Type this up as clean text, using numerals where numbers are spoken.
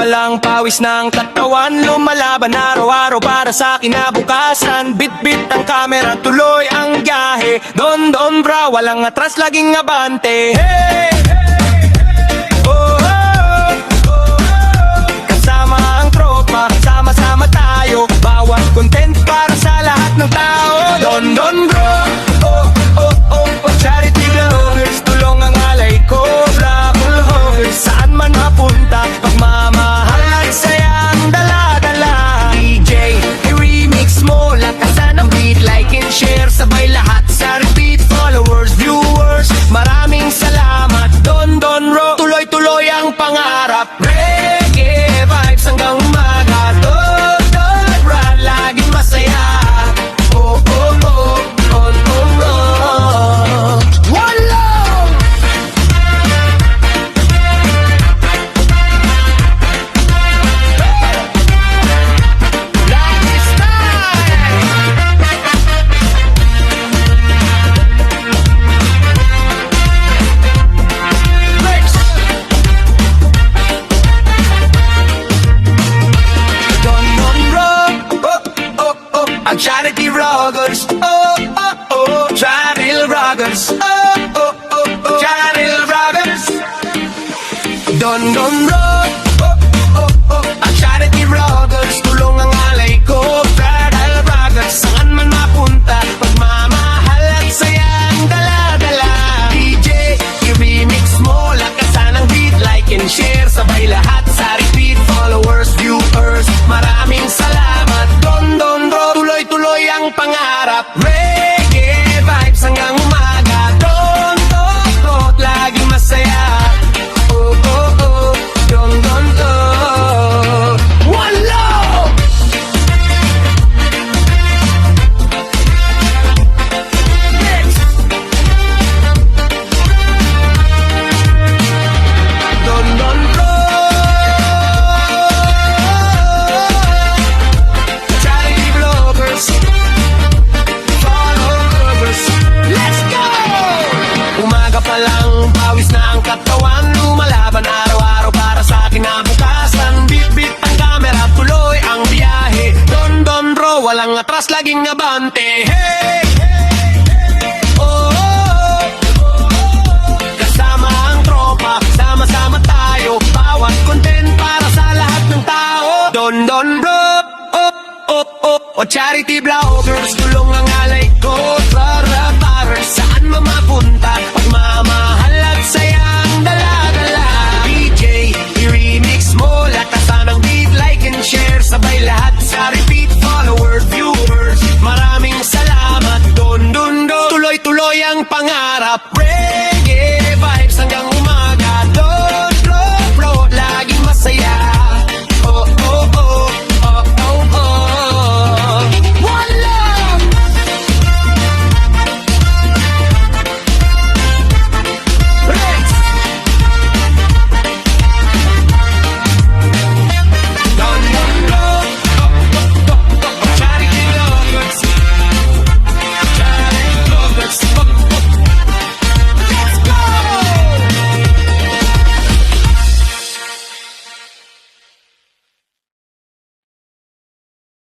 Walang pawis ng katawan, lumalaban araw-araw para sa kinabukasan. Bit-bit ang kamera, tuloy ang biyahe. Don bra, walang atras, laging abante. Hey! Oh, oh, oh. Kasama ang tropa, sama-sama tayo. Bawat content para sa lahat ng tao. Don bro, oh, oh, oh, oh. Charity vloggers, tulong ang alay ko. Vloggers, saan man mapunta, pagmamahal at saya ang dala-dala. DJ, i-remix mo, lakasan ang beat, like and share, sabay lahat sa repeat. Followers, viewers, maraming salamat. Don bro, tuloy-tuloy ang pangarap. Reggae vibes hanggang umaga. Don bro, laging masaya. Oh, oh, oh, on, oh. One love! Ang charity vloggers, oh, oh, oh. Charity vloggers, oh, oh, oh, oh. Charity vloggers. Don bro, oh, oh, oh. Ang charity vloggers, tulong ang alay ko. Charity vloggers, saan man mapunta, pagmamahal at saya ang dala-dala. DJ, i-remix mo, lakasan ang beat, like and share, sabay lahat sa repeat. Followers, viewers, maraming salamat. Don bro, tuloy-tuloy ang pangarap. Reggae vibes hanggang umaga. Don laging masaya. Oh, oh, oh, don. One love! Next! Don bro. Charity vloggers, followers, let's go! Umaga pa lang, pawis na ang katawan, lumalaban araw-araw para sa kinabukasan. Bit-bit ang kamera, tuloy ang biyahe. Don bro, walang atras, laging abante. Hey! Oh, oh, oh. Kasama ang tropa, sama-sama tayo. Bawat content para sa lahat ng tao. Don bro, oh, oh, oh, oh. Charity vloggers, tulong ang alay ko. Para saan mapunta, pagmamahal at saya ang dala-dala. DJ, i-remix mo, lakasan ang beat, like and share, sabay lahat sa repeat. Followers, viewers, maraming salamat. Don, tuloy-tuloy ang pangarap.